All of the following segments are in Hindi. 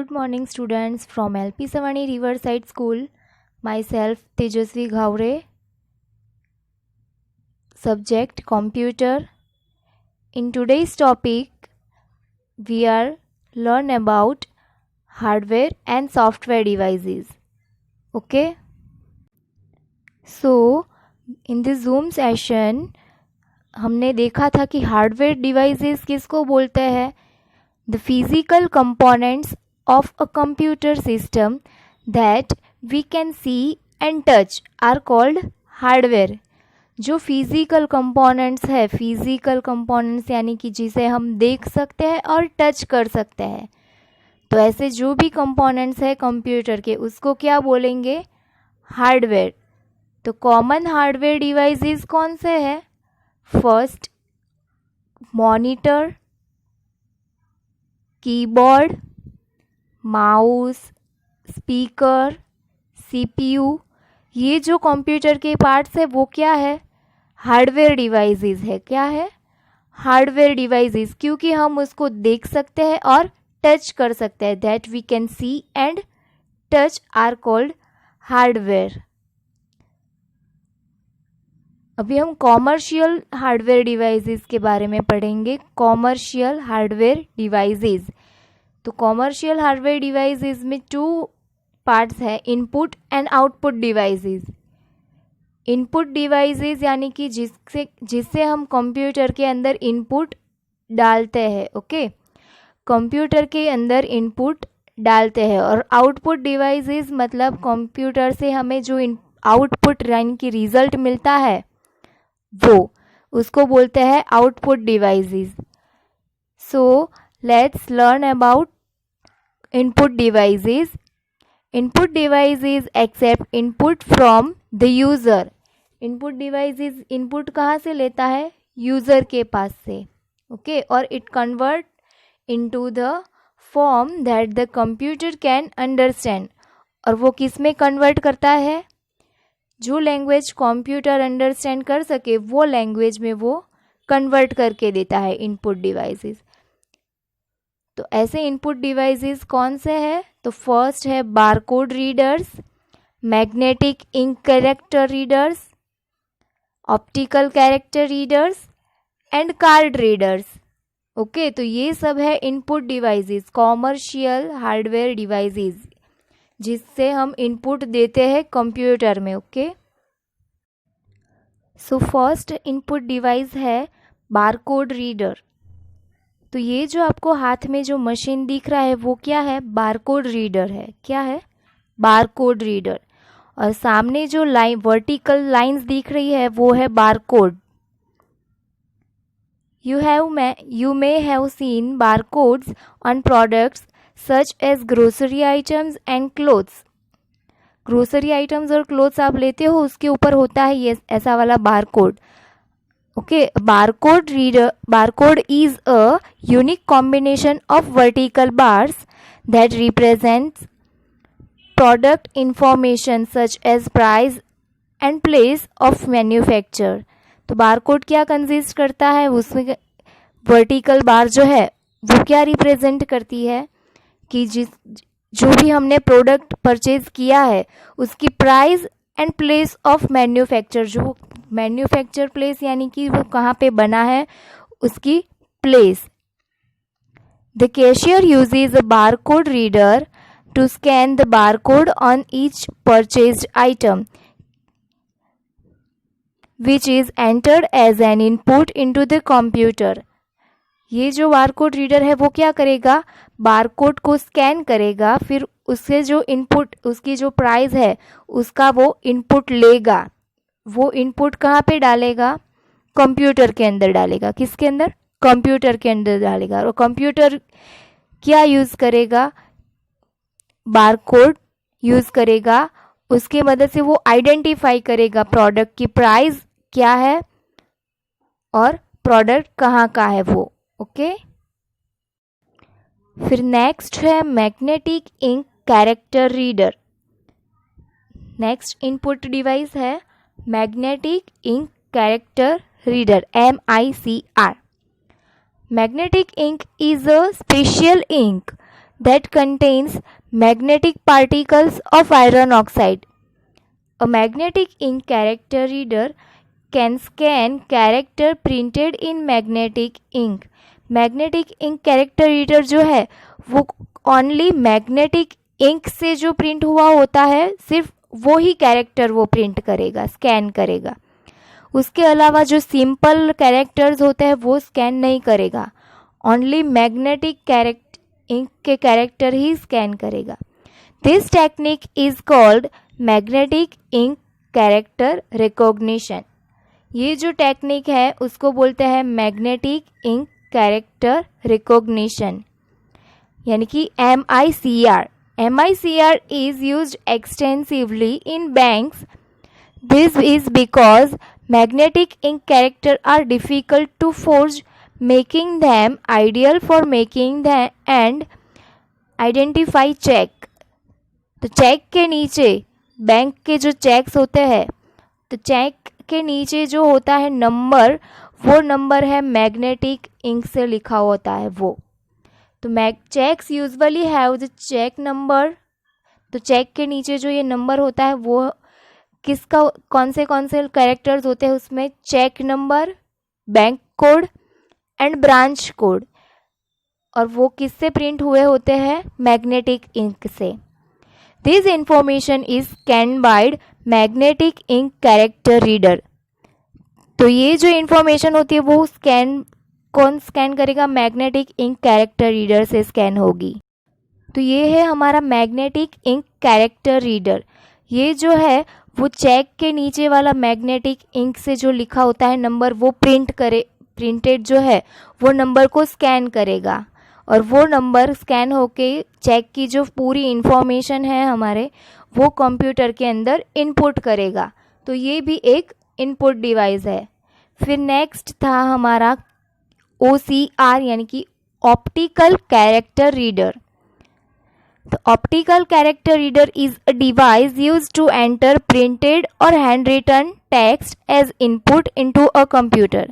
Good morning students from LP Savani Riverside School. Myself Tejasvi Ghaure. Subject Computer. In today's topic we are learn about hardware and software devices. Okay. So in this Zoom session हमने देखा था कि हार्डवेयर डिवाइसेस किसको बोलते हैं. The physical components of a computer system that we can see and touch are called hardware. जो फिजिकल कंपोनेंट्स है, फिजिकल कंपोनेंट्स यानी कि जिसे हम देख सकते हैं और टच कर सकते हैं, तो ऐसे जो भी कंपोनेंट्स है कंप्यूटर के उसको क्या बोलेंगे, हार्डवेयर. तो कॉमन हार्डवेयर डिवाइसेस कौन से हैं? First monitor, keyboard, mouse, speaker, CPU. ये जो कंप्यूटर के पार्ट्स है वो क्या है, हार्डवेयर डिवाइसेस है. क्या है, हार्डवेयर डिवाइसेस, क्योंकि हम उसको देख सकते हैं और टच कर सकते हैं. That we can see and touch are called hardware. अभी हम कॉमर्शियल हार्डवेयर डिवाइसेस के बारे में पढ़ेंगे. Commercial hardware devices. तो कॉमर्शियल हार्डवेयर डिवाइसेस में 2 पार्ट्स है, input and output devices. Input devices यानी कि जिससे हम कंप्यूटर के अंदर इनपुट डालते हैं. ओके, कंप्यूटर के अंदर इनपुट डालते हैं. और आउटपुट डिवाइसेस मतलब कंप्यूटर से हमें जो आउटपुट यानी कि रिजल्ट मिलता है वो, उसको बोलते हैं output devices. So let's learn about input devices. Input devices accept input from the user. Input devices input कहाँ से लेता है, यूज़र के पास से. ओके, और it convert into the form that the computer can understand. और वो किस में कन्वर्ट करता है, जो लैंग्वेज कंप्यूटर अंडरस्टैंड कर सके वो लैंग्वेज में वो कन्वर्ट करके देता है इनपुट डिवाइसेस. तो ऐसे इनपुट डिवाइसेस कौन से हैं? तो फर्स्ट है barcode readers, magnetic ink character readers, optical character readers and card readers. Okay, तो ये सब है input devices, commercial hardware devices जिससे हम इनपुट देते हैं कंप्यूटर में. Okay, so first input device है बारकोड रीडर. तो ये जो आपको हाथ में जो मशीन दिख रहा है वो क्या है, बारकोड रीडर है. क्या है, बारकोड रीडर. और सामने जो लाइन वर्टिकल लाइंस दिख रही है वो है barcode. You may have seen barcodes on products such as grocery items and clothes. Grocery items और क्लोथ्स आप लेते हो उसके ऊपर होता है ये ऐसा वाला barcode. Okay, barcode is a unique combination of vertical bars that represents product information such as price and place of manufacture. तो बारकोड क्या कंसिस्ट करता है, उसमें वर्टिकल बार जो है वो क्या रिप्रेजेंट करती है कि जो भी हमने प्रोडक्ट परचेज किया है उसकी price and place of manufacture, जो मैन्युफैक्चर प्लेस यानी कि वो कहाँ पे बना है उसकी place. The cashier uses a barcode reader to scan the barcode on each purchased item which is entered as an input into the computer. ये जो बारकोड रीडर है वो क्या करेगा, बारकोड को स्कैन करेगा, फिर उससे जो इनपुट, उसकी जो प्राइस है उसका वो इनपुट लेगा. वो इनपुट कहाँ पे डालेगा, कंप्यूटर के अंदर डालेगा. किसके अंदर, कंप्यूटर के अंदर डालेगा. और कंप्यूटर क्या यूज़ करेगा, बारकोड यूज़ करेगा. उसके मदद से वो आइडेंटिफाई करेगा प्रोडक्ट की प्राइस क्या है और प्रोडक्ट कहाँ का है वो. ओके, फिर नेक्स्ट है magnetic ink character reader. Next input device है magnetic ink character reader, MICR. Magnetic ink is a special ink that contains magnetic particles of iron oxide. A magnetic ink character reader can scan character printed in magnetic ink. Magnetic ink character reader जो है वो ओनली मैग्नेटिक इंक से जो प्रिंट हुआ होता है सिर्फ वो ही कैरेक्टर वो प्रिंट करेगा, स्कैन करेगा. उसके अलावा जो सिंपल कैरेक्टर्स होते हैं वो स्कैन नहीं करेगा. ओनली मैग्नेटिक इंक के कैरेक्टर ही स्कैन करेगा. This technique is called magnetic ink character recognition. ये जो टेक्निक है उसको बोलते हैं मैग्नेटिक इंक कैरेक्टर रिकॉग्निशन, यानी कि MICR. MICR is used extensively in banks. This is because magnetic ink characters are difficult to forge, making them ideal for making them and identify check. तो चेक के नीचे बैंक के जो चेक्स होते हैं तो चेक के नीचे जो होता है नंबर, वो नंबर है मैग्नेटिक इंक से लिखा होता है वो. तो cheques usually have the cheque number. तो चेक के नीचे जो ये नंबर होता है वो किसका कौन से कैरेक्टर्स होते हैं उसमें? Cheque number, bank code and branch code. और वो किससे प्रिंट हुए होते हैं? मैग्नेटिक इंक से. This information is scanned by magnetic ink character reader. तो ये जो इंफॉर्मेशन होती है वो कौन स्कैन करेगा? मैग्नेटिक इंक कैरेक्टर रीडर से स्कैन होगी. तो ये है हमारा मैग्नेटिक इंक कैरेक्टर रीडर. ये जो है वो चेक के नीचे वाला मैग्नेटिक इंक से जो लिखा होता है नंबर वो प्रिंटेड जो है वो नंबर को स्कैन करेगा और वो नंबर स्कैन होके चेक की जो पूरी इंफॉर्मेशन है हमारे वो कंप्यूटर के अंदर इनपुट करेगा. तो ये भी एक इनपुट डिवाइस है. फिर नेक्स्ट था हमारा OCR यानी कि optical character reader. The optical character reader is a device used to enter printed or handwritten text as input into a computer.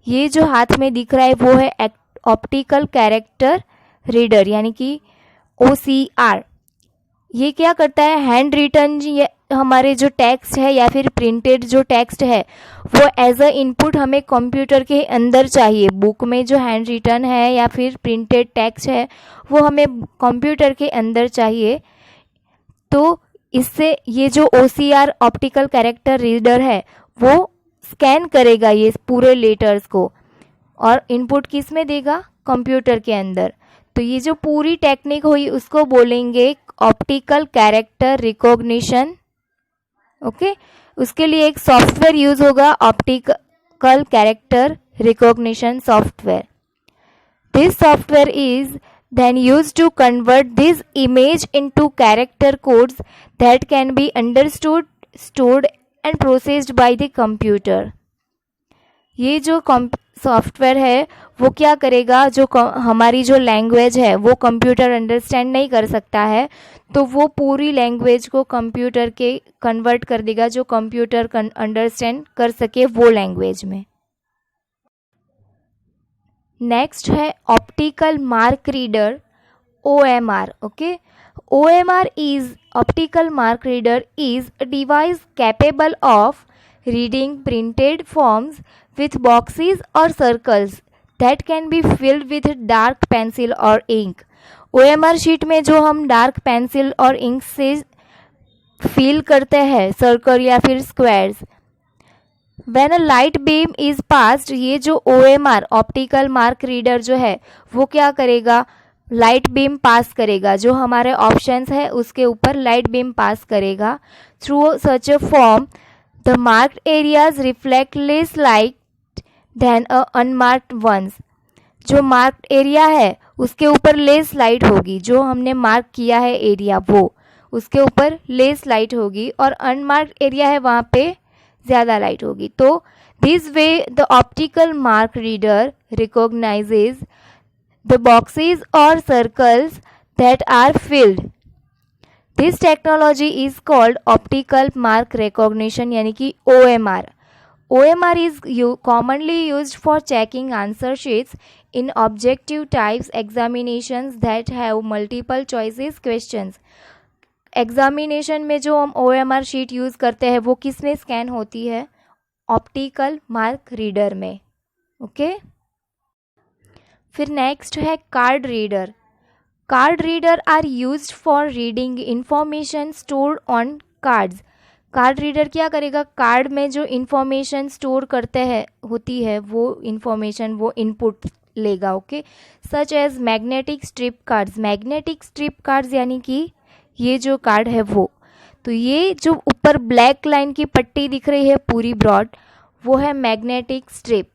ये जो हाथ में दिख रहा है वो है ऑप्टिकल कैरेक्टर रीडर यानी कि OCR. ये क्या करता है? हैंड रिटन हमारे जो टेक्स्ट है या फिर प्रिंटेड जो टेक्स्ट है वो एज अ इनपुट हमें कंप्यूटर के अंदर चाहिए. बुक में जो हैंड रिटन है या फिर प्रिंटेड टेक्स्ट है वो हमें कंप्यूटर के अंदर चाहिए. तो इससे ये जो OCR ऑप्टिकल कैरेक्टर रीडर है वो स्कैन करेगा ये पूरे लेटर्स को और इनपुट किस में देगा? कंप्यूटर के अंदर. तो ये जो पूरी टेक्निक हुई उसको बोलेंगे ऑप्टिकल कैरेक्टर रिकॉग्निशन. ओके, उसके लिए एक सॉफ्टवेयर यूज होगा optical character recognition software. This software is then used to convert this image into character codes that can be understood, stored and processed by the computer. ये जो सॉफ्टवेयर है वो क्या करेगा? जो हमारी जो लैंग्वेज है वो कंप्यूटर अंडरस्टैंड नहीं कर सकता है तो वो पूरी लैंग्वेज को कंप्यूटर के कन्वर्ट कर देगा जो कंप्यूटर अंडरस्टैंड कर सके वो लैंग्वेज में. नेक्स्ट है optical mark reader OMR. Okay, OMR is optical mark reader is a device capable of reading printed forms with boxes or circles that can be filled with dark pencil or ink. OMR sheet में जो हम डार्क पेंसिल और इंक से फिल करते हैं सर्कल या फिर squares. When a light beam is passed, ये जो OMR ऑप्टिकल मार्क रीडर जो है वो क्या करेगा? लाइट बीम पास करेगा. जो हमारे ऑप्शंस है उसके ऊपर लाइट बीम पास करेगा. Through such a form the marked areas reflect less light than a unmarked ones. जो मार्क्ड एरिया है उसके ऊपर लेस लाइट होगी. जो हमने मार्क किया है एरिया वो उसके ऊपर लेस लाइट होगी और अनमार्क्ड एरिया है वहाँ पे ज़्यादा लाइट होगी. तो this way the optical mark reader recognises the boxes or circles that are filled. This technology is called optical mark recognition यानी कि OMR. OMR is commonly used for checking answer sheets in objective types examinations that have multiple choices questions. Examination में जो हम OMR शीट यूज़ करते हैं वो किस में स्कैन होती है? Optical mark reader okay. ओके. फिर नेक्स्ट है card reader. Card reader are used for reading information stored on cards. Card reader क्या करेगा? कार्ड में जो इंफॉर्मेशन स्टोर करते हैं होती है वो इंफॉर्मेशन वो इनपुट लेगा. Okay. Such as magnetic strip cards. Magnetic strip cards यानी कि ये जो कार्ड है वो, तो ये जो ऊपर ब्लैक लाइन की पट्टी दिख रही है पूरी ब्रॉड, वो है magnetic strip.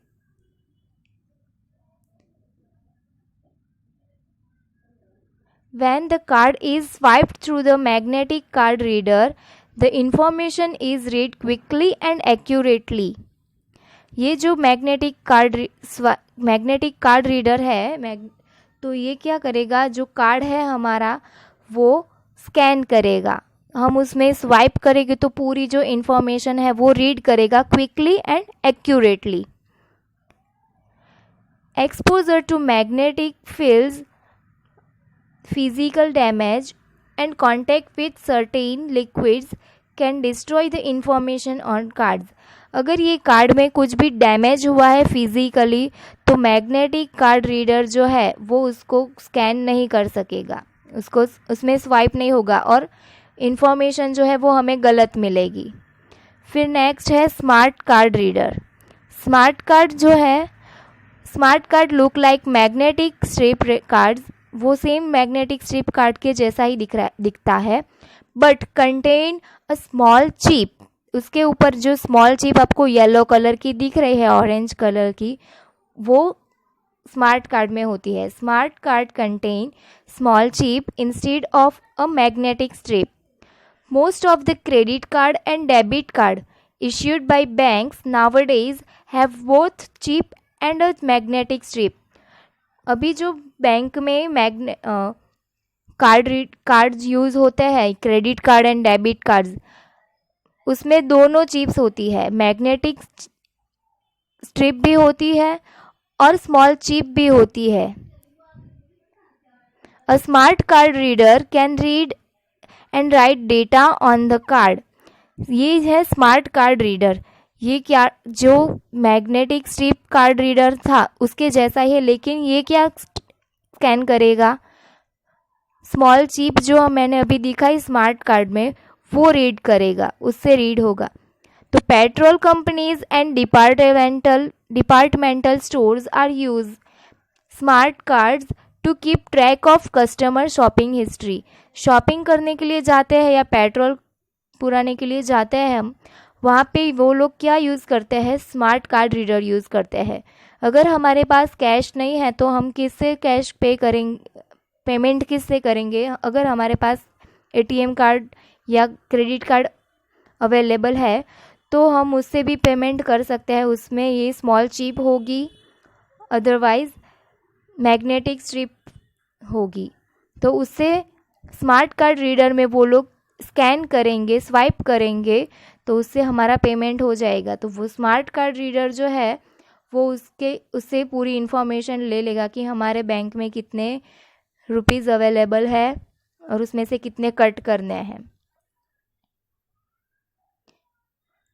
When the card is swiped through the magnetic card reader, the information is read quickly and accurately. ये जो मैग्नेटिक कार्ड रीडर है, तो ये क्या करेगा? जो कार्ड है हमारा वो स्कैन करेगा. हम उसमें स्वाइप करेंगे तो पूरी जो इंफॉर्मेशन है वो रीड करेगा quickly and accurately. Exposure to magnetic fields, physical damage and contact with certain liquids can destroy the information on cards. अगर ये कार्ड में कुछ भी डैमेज हुआ है फिजिकली तो मैग्नेटिक कार्ड रीडर जो है वो उसको स्कैन नहीं कर सकेगा, उसको उसमें स्वाइप नहीं होगा और इन्फॉर्मेशन जो है वो हमें गलत मिलेगी. फिर नेक्स्ट है smart card reader. Smart card जो है, smart card look like magnetic strip cards. वो सेम मैग्नेटिक स्ट्रिप कार्ड के जैसा ही दिखता है, but contain a small chip. उसके ऊपर जो स्मॉल चिप आपको येलो कलर की दिख रही है, ऑरेंज कलर की, वो स्मार्ट कार्ड में होती है. Smart card contain small chip instead of a magnetic strip. Most of the credit card and debit card issued by banks nowadays have both chip and a magnetic strip. अभी जो बैंक में कार्ड्स यूज़ होते हैं, credit card and debit cards, उसमें दोनों चिप्स होती है. मैग्नेटिक स्ट्रिप भी होती है और स्मॉल चिप भी होती है. A smart card reader can read and right data on the card. ये है स्मार्ट कार्ड रीडर. ये क्या, जो मैग्नेटिक स्ट्रिप कार्ड रीडर था उसके जैसा ही है, लेकिन ये क्या स्कैन करेगा? स्मॉल चिप जो मैंने अभी दिखाई स्मार्ट कार्ड में वो रीड करेगा, उससे रीड होगा. तो petrol companies and departmental stores are use smart cards to keep track of customer shopping history. Shopping करने के लिए जाते हैं या पेट्रोल पुराने के लिए जाते हैं हम, वहाँ पे वो लोग क्या यूज़ करते हैं? स्मार्ट कार्ड रीडर यूज़ करते हैं. अगर हमारे पास कैश नहीं है तो हम किससे कैश पे करेंगे, पेमेंट किससे करेंगे? अगर हमारे पास ATM कार्ड या क्रेडिट कार्ड अवेलेबल है तो हम उससे भी पेमेंट कर सकते हैं. उसमें ये स्मॉल चिप होगी, अदरवाइज़ मैग्नेटिक स्ट्रिप होगी. तो उससे स्मार्ट कार्ड रीडर में वो लोग स्कैन करेंगे, स्वाइप करेंगे, तो उससे हमारा पेमेंट हो जाएगा. तो वो स्मार्ट कार्ड रीडर जो है वो उससे पूरी इन्फॉर्मेशन ले लेगा कि हमारे बैंक में कितने रुपीज़ अवेलेबल है और उसमें से कितने कट करने हैं.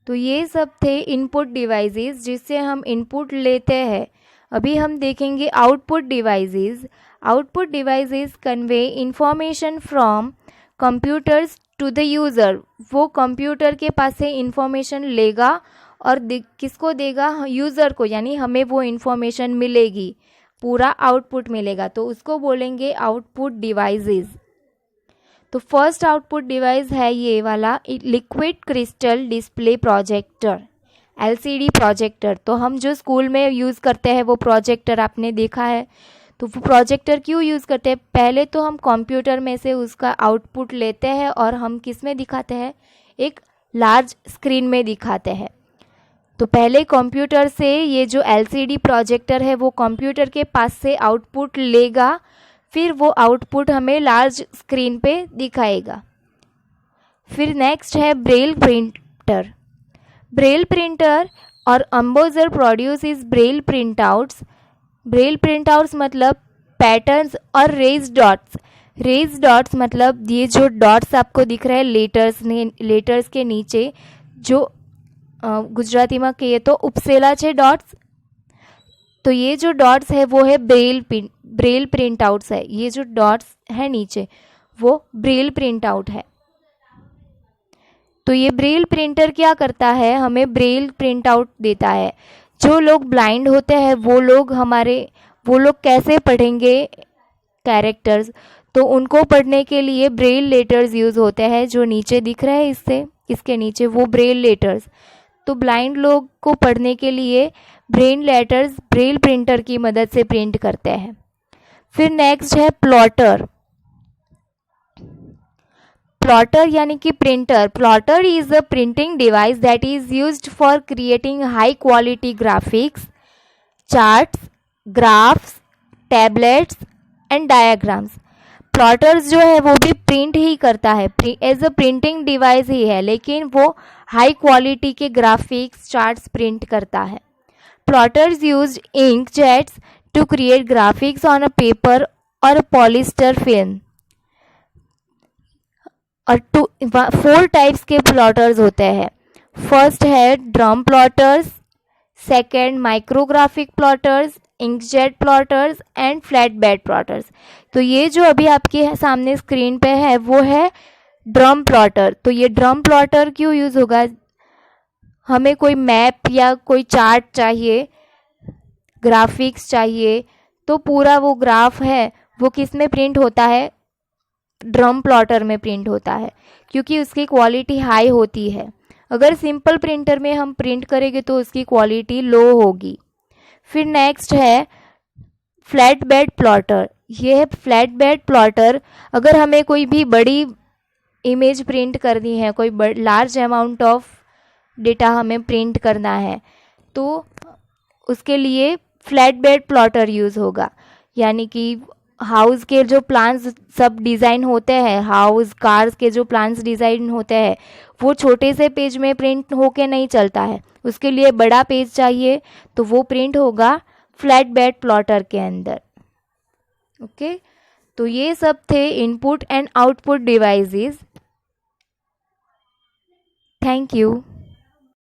तो ये सब थे इनपुट डिवाइसेस जिससे हम इनपुट लेते हैं. अभी हम देखेंगे output devices. Output devices convey information from computers to the user. वो कंप्यूटर के पास से इंफॉर्मेशन लेगा और किसको देगा? यूज़र को, यानी हमें वो इंफॉर्मेशन मिलेगी, पूरा आउटपुट मिलेगा, तो उसको बोलेंगे आउटपुट डिवाइसेस. तो फर्स्ट आउटपुट डिवाइस है ये वाला liquid crystal display projector, LCD projector. तो हम जो स्कूल में यूज़ करते हैं वो प्रोजेक्टर आपने देखा है. तो वो प्रोजेक्टर क्यों यूज़ करते हैं? पहले तो हम कंप्यूटर में से उसका आउटपुट लेते हैं और हम किस में दिखाते हैं? एक लार्ज स्क्रीन में दिखाते हैं. तो पहले कंप्यूटर से ये जो LCD प्रोजेक्टर है वो कंप्यूटर के पास से आउटपुट लेगा, फिर वो आउटपुट हमें लार्ज स्क्रीन पे दिखाएगा. फिर नेक्स्ट है ब्रेल प्रिंटर. ब्रेल प्रिंटर और embosser produces braille printouts. Braille printouts मतलब पैटर्न्स और रेज डॉट्स। रेज डॉट्स मतलब ये जो डॉट्स आपको दिख रहे हैं लेटर्स के नीचे, जो गुजरातीમાં कहिए तो ઉપસેલા છે डॉट्स, तो ये जो डॉट्स है वो है ब्रेल प्रिंट आउट्स है। ये जो डॉट्स है नीचे वो ब्रेल प्रिंट आउट है। तो ये ब्रेल प्रिंटर क्या करता है, हमें ब्रेल प्रिंट आउट देता है। जो लोग ब्लाइंड होते हैं वो लोग कैसे पढ़ेंगे कैरेक्टर्स, तो उनको पढ़ने के लिए ब्रेल लेटर्स यूज़ होते हैं, जो नीचे दिख रहे हैं इसके नीचे वो ब्रेल लेटर्स। तो ब्लाइंड लोग को पढ़ने के लिए ब्रेल लेटर्स ब्रेल प्रिंटर की मदद से प्रिंट करते हैं। फिर नेक्स्ट है प्लॉटर। प्लॉटर यानी कि printer. Plotter is a printing device that is used for creating high quality graphics, charts, graphs, tablets and diagrams. Plotters जो है वो भी प्रिंट ही करता है, एज अ प्रिंटिंग डिवाइस ही है, लेकिन वो हाई क्वालिटी के ग्राफिक्स, चार्ट्स प्रिंट करता है। Plotters use ink jets to create graphics on a paper और पॉलिस्टर फिल्म। और 4 टाइप्स के प्लॉटर्स होते हैं। फर्स्ट है drum plotters, second micrographic plotters, inkjet plotters and flat bed plotters. तो ये जो अभी आपके सामने स्क्रीन पे है वो है ड्रम प्लॉटर। तो ये ड्रम प्लॉटर क्यों यूज़ होगा, हमें कोई मैप या कोई चार्ट चाहिए, ग्राफिक्स चाहिए, तो पूरा वो ग्राफ है वो किस में प्रिंट होता है, ड्रम प्लॉटर में प्रिंट होता है, क्योंकि उसकी क्वालिटी हाई होती है। अगर सिंपल प्रिंटर में हम प्रिंट करेंगे तो उसकी क्वालिटी लो होगी। फिर नेक्स्ट है फ्लैट बेड प्लॉटर। ये है फ्लैट बेड प्लॉटर। अगर हमें कोई भी बड़ी इमेज प्रिंट करनी है, कोई लार्ज अमाउंट ऑफ डेटा हमें प्रिंट करना है, तो उसके लिए फ्लैट बेड प्लॉटर यूज़ होगा। यानी कि हाउस के जो प्लान्स सब डिज़ाइन होते हैं, हाउस कार्स के जो प्लान्स डिज़ाइन होते हैं, वो छोटे से पेज में प्रिंट होके नहीं चलता है, उसके लिए बड़ा पेज चाहिए, तो वो प्रिंट होगा फ्लैट बेड प्लॉटर के अंदर। ओके, तो ये सब थे input and output devices. Thank you.